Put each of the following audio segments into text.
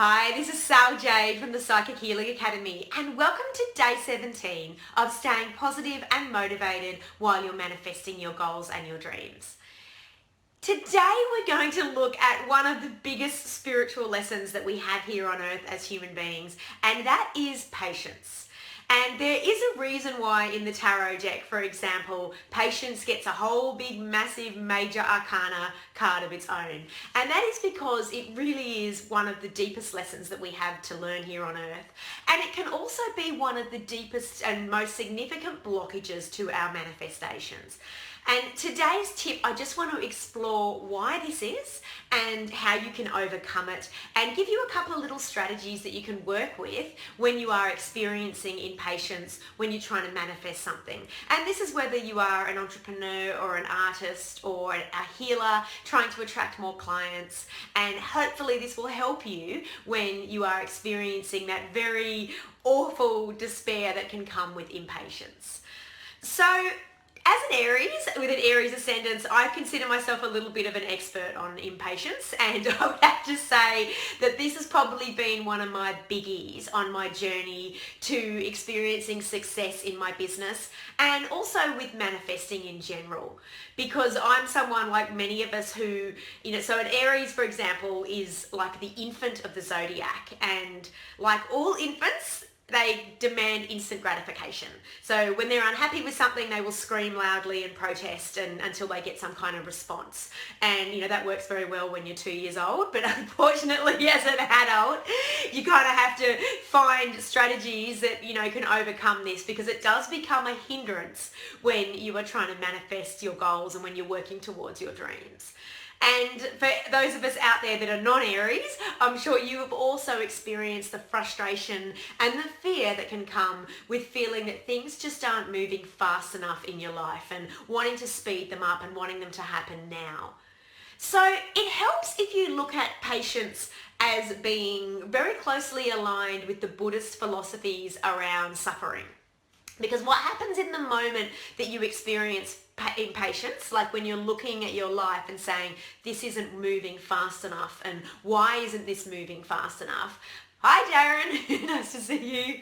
Hi, this is Sal Jade from the Psychic Healing Academy, and welcome to day 17 of staying positive and motivated while you're manifesting your goals and your dreams. Today we're going to look at one of the biggest spiritual lessons that we have here on earth as human beings, and that is patience. And there is a reason why in the tarot deck, for example, patience gets a whole big massive major arcana card of its own. And that is because it really is one of the deepest lessons that we have to learn here on earth. And it can also be one of the deepest and most significant blockages to our manifestations. And today's tip, I just want to explore why this is and how you can overcome it, and give you a couple of little strategies that you can work with when you are experiencing impatience, when you're trying to manifest something. And this is whether you are an entrepreneur or an artist or a healer trying to attract more clients. And hopefully this will help you when you are experiencing that very awful despair that can come with impatience. So, as an Aries, with an Aries ascendant, I consider myself a little bit of an expert on impatience, and I would have to say that this has probably been one of my biggies on my journey to experiencing success in my business and also with manifesting in general. Because I'm someone like many of us who, so an Aries, for example, is like the infant of the zodiac, and like all infants, they demand instant gratification. So when they're unhappy with something, they will scream loudly and protest until they get some kind of response. And that works very well when you're 2 years old, but unfortunately as an adult, you kind of have to find strategies that can overcome this, because it does become a hindrance when you are trying to manifest your goals and when you're working towards your dreams. And for those of us out there that are non-Aries, I'm sure you have also experienced the frustration and the fear that can come with feeling that things just aren't moving fast enough in your life and wanting to speed them up and wanting them to happen now. So it helps if you look at patience as being very closely aligned with the Buddhist philosophies around suffering. Because what happens in the moment that you experience impatience, like when you're looking at your life and saying, this isn't moving fast enough, and why isn't this moving fast enough? Hi Darren, nice to see you.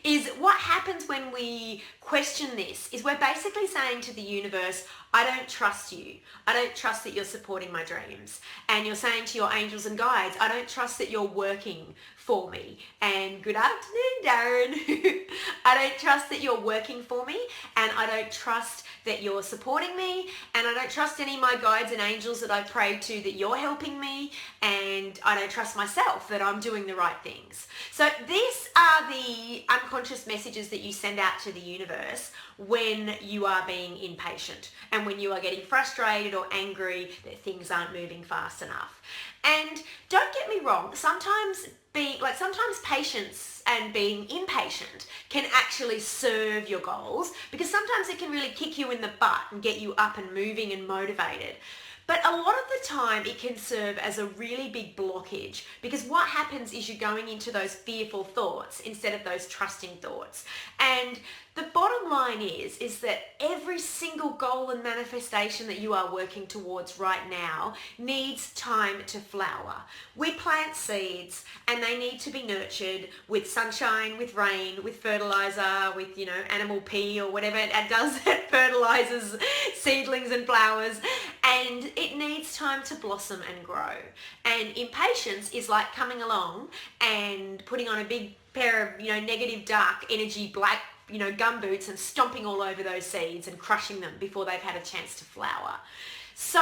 Is what happens when we question this is we're basically saying to the universe, I don't trust you. I don't trust that you're supporting my dreams. And you're saying to your angels and guides, I don't trust that you're working for me. And good afternoon, Darren. I don't trust that you're working for me, and I don't trust that you're supporting me, and I don't trust any of my guides and angels that I've prayed to that you're helping me, and I don't trust myself that I'm doing the right things. So these are the unconscious messages that you send out to the universe when you are being impatient and when you are getting frustrated or angry that things aren't moving fast enough. And don't get me wrong, sometimes patience and being impatient can actually serve your goals, because sometimes it can really kick you in the butt and get you up and moving and motivated. But a lot of the time it can serve as a really big blockage, because what happens is you're going into those fearful thoughts instead of those trusting thoughts. And the bottom line is that every single goal and manifestation that you are working towards right now needs time to flower. We plant seeds and they need to be nurtured with sunshine, with rain, with fertilizer, with, animal pee or whatever it does that fertilizes seedlings and flowers. And it needs time to blossom and grow. And impatience is like coming along and putting on a big pair of, negative, dark energy, black, gumboots and stomping all over those seeds and crushing them before they've had a chance to flower. So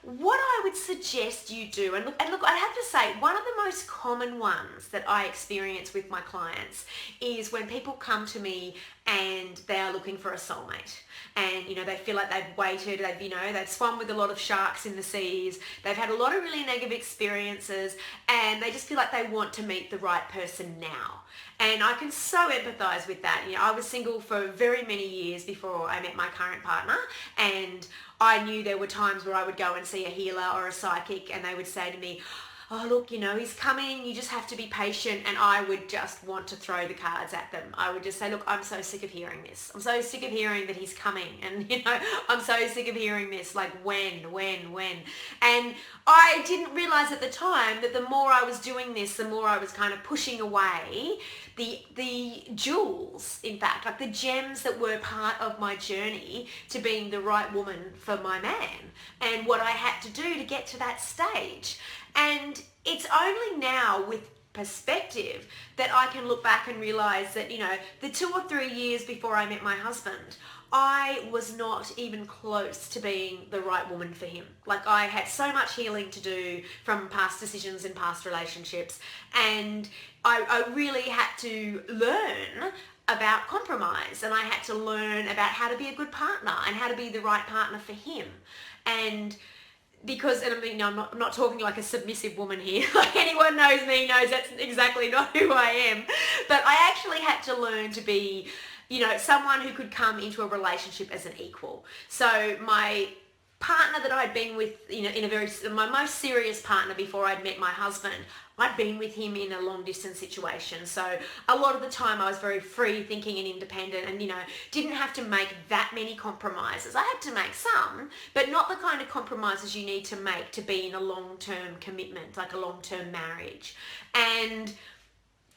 what I would suggest you do, and look, I have to say, one of the most common ones that I experience with my clients is when people come to me and they are looking for a soulmate. And, they feel like they've waited, they've swum with a lot of sharks in the seas, they've had a lot of really negative experiences, and they just feel like they want to meet the right person now. And I can so empathize with that. I was single for very many years before I met my current partner, and I knew there were times where I would go and see a healer or a psychic and they would say to me, oh, look, he's coming, you just have to be patient. And I would just want to throw the cards at them. I would just say, look, I'm so sick of hearing this. I'm so sick of hearing that he's coming. And, I'm so sick of hearing this, like when. And I didn't realize at the time that the more I was doing this, the more I was kind of pushing away the jewels, in fact, like the gems that were part of my journey to being the right woman for my man, and what I had to do to get to that stage. And it's only now with perspective that I can look back and realize that, the 2 or 3 years before I met my husband, I was not even close to being the right woman for him. Like, I had so much healing to do from past decisions and past relationships, and I really had to learn about compromise, and I had to learn about how to be a good partner and how to be the right partner for him. And I'm not talking like a submissive woman here. Like, anyone knows me knows that's exactly not who I am. But I actually had to learn to be, someone who could come into a relationship as an equal. So my partner that I'd been with, my most serious partner before I'd met my husband, I'd been with him in a long distance situation. So a lot of the time I was very free thinking and independent, and, didn't have to make that many compromises. I had to make some, but not the kind of compromises you need to make to be in a long-term commitment, like a long-term marriage. And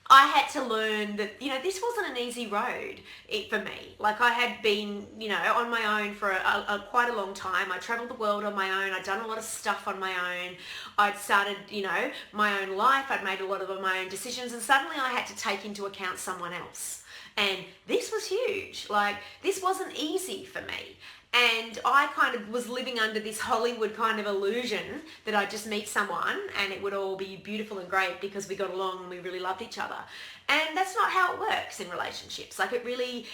I had to learn that, this wasn't an easy road for me. Like, I had been, on my own for quite a long time. I traveled the world on my own. I'd done a lot of stuff on my own. I'd started, my own life. I'd made a lot of my own decisions, and suddenly I had to take into account someone else. And this was huge. Like, this wasn't easy for me. And I kind of was living under this Hollywood kind of illusion that I'd just meet someone and it would all be beautiful and great because we got along and we really loved each other. And that's not how it works in relationships. Like, it really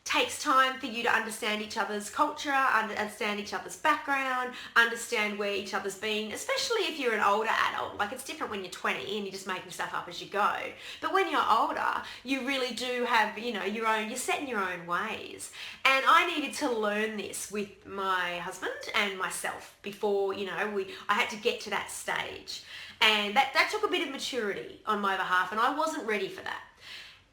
takes time for you to understand each other's culture, understand each other's background, understand where each other's been, especially if you're an older adult. Like, it's different when you're 20 and you're just making stuff up as you go. But when you're older, you really do have, your own, you're set in your own ways. And I needed to learn this with my husband and myself before, I had to get to that stage. And that took a bit of maturity on my behalf, and I wasn't ready for that.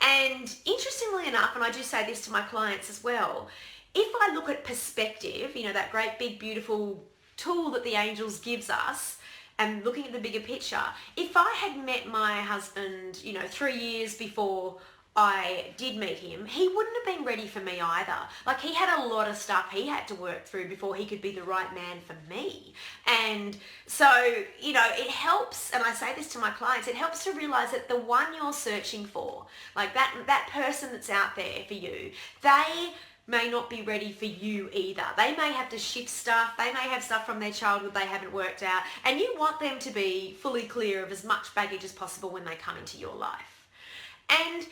And interestingly enough, and I do say this to my clients as well, if I look at perspective, that great big beautiful tool that the angels gives us, and looking at the bigger picture, if I had met my husband, 3 years before I did meet him, he wouldn't have been ready for me either. Like, he had a lot of stuff he had to work through before he could be the right man for me. And so, it helps, and I say this to my clients, it helps to realize that the one you're searching for, like that person that's out there for you, they may not be ready for you either. They may have to shift stuff. They may have stuff from their childhood they haven't worked out. And you want them to be fully clear of as much baggage as possible when they come into your life. And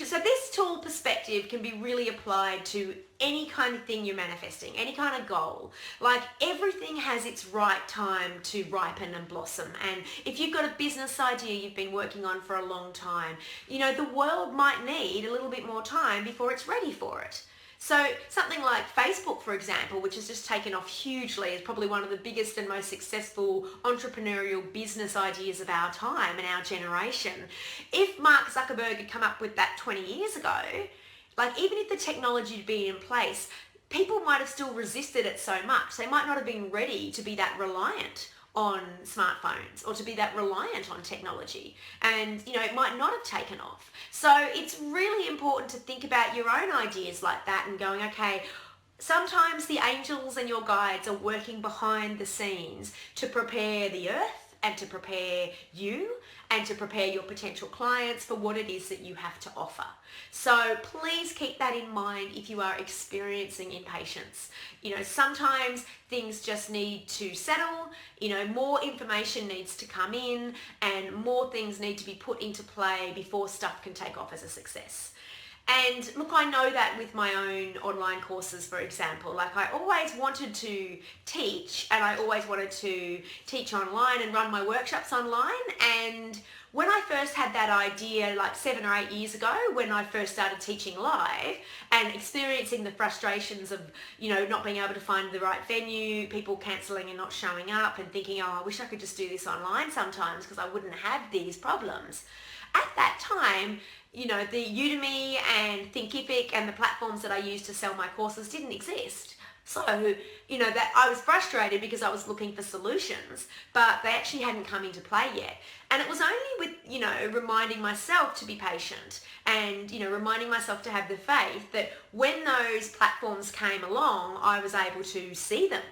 so this tool perspective can be really applied to any kind of thing you're manifesting, any kind of goal. Like, everything has its right time to ripen and blossom. And if you've got a business idea you've been working on for a long time, the world might need a little bit more time before it's ready for it. So something like Facebook, for example, which has just taken off hugely, is probably one of the biggest and most successful entrepreneurial business ideas of our time and our generation. If Mark Zuckerberg had come up with that 20 years ago, like, even if the technology had been in place, people might have still resisted it so much. They might not have been ready to be that reliant on smartphones or to be that reliant on technology, and it might not have taken off. So it's really important to think about your own ideas like that and going, okay, sometimes the angels and your guides are working behind the scenes to prepare the earth and to prepare you and to prepare your potential clients for what it is that you have to offer. So please keep that in mind if you are experiencing impatience. Sometimes things just need to settle, more information needs to come in, and more things need to be put into play before stuff can take off as a success. And look, I know that with my own online courses, for example, like I always wanted to teach and I always wanted to teach online and run my workshops online. And when I first had that idea like 7 or 8 years ago, when I first started teaching live and experiencing the frustrations of, not being able to find the right venue, people cancelling and not showing up and thinking, oh, I wish I could just do this online sometimes because I wouldn't have these problems. At that time, the Udemy and Thinkific and the platforms that I used to sell my courses didn't exist. So, that I was frustrated because I was looking for solutions, but they actually hadn't come into play yet. And it was only with, reminding myself to be patient and, reminding myself to have the faith that when those platforms came along, I was able to see them,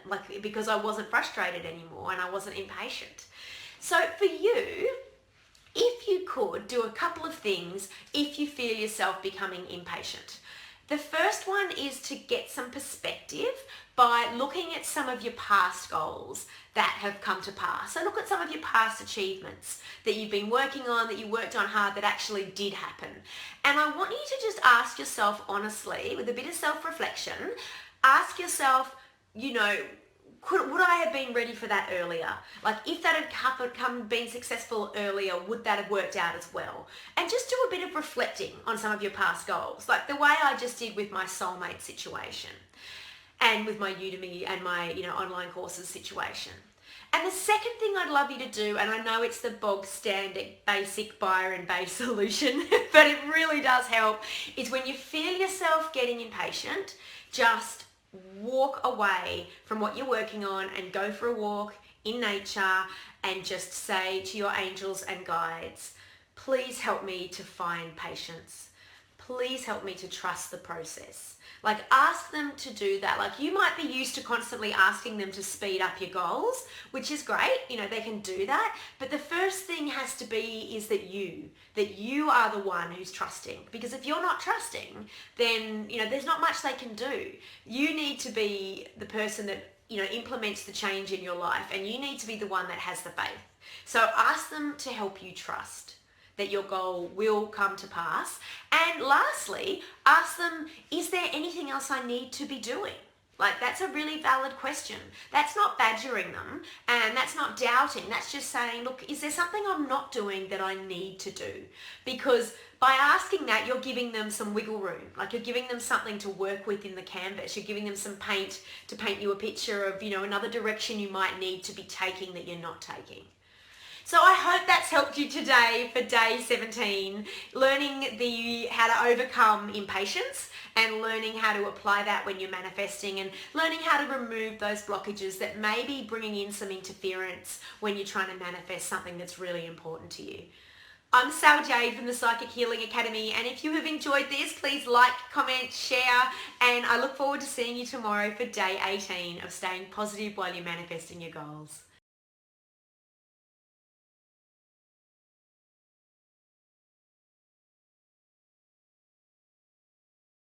because I wasn't frustrated anymore and I wasn't impatient. So for you, if you could do a couple of things if you feel yourself becoming impatient. The first one is to get some perspective by looking at some of your past goals that have come to pass. So look at some of your past achievements that you've been working on, that you worked on hard, that actually did happen. And I want you to just ask yourself honestly, with a bit of self-reflection, ask yourself, would I have been ready for that earlier? Like if that had been successful earlier, would that have worked out as well? And just do a bit of reflecting on some of your past goals, like the way I just did with my soulmate situation and with my Udemy and my, online courses situation. And the second thing I'd love you to do, and I know it's the bog standard basic buyer and base solution, but it really does help, is when you feel yourself getting impatient, just walk away from what you're working on and go for a walk in nature and just say to your angels and guides, please help me to find patience. Please help me to trust the process. Like ask them to do that. Like you might be used to constantly asking them to speed up your goals, which is great. They can do that. But the first thing has to be is that you are the one who's trusting. Because if you're not trusting, then, there's not much they can do. You need to be the person that, implements the change in your life, and you need to be the one that has the faith. So ask them to help you trust that your goal will come to pass. And lastly, ask them, is there anything else I need to be doing? Like that's a really valid question. That's not badgering them and that's not doubting. That's just saying, look, is there something I'm not doing that I need to do? Because by asking that, you're giving them some wiggle room. Like you're giving them something to work with in the canvas. You're giving them some paint to paint you a picture of, another direction you might need to be taking that you're not taking. So I hope that's helped you today for day 17, learning how to overcome impatience and learning how to apply that when you're manifesting and learning how to remove those blockages that may be bringing in some interference when you're trying to manifest something that's really important to you. I'm Sal Jade from the Psychic Healing Academy, and if you have enjoyed this, please like, comment, share, and I look forward to seeing you tomorrow for day 18 of staying positive while you're manifesting your goals.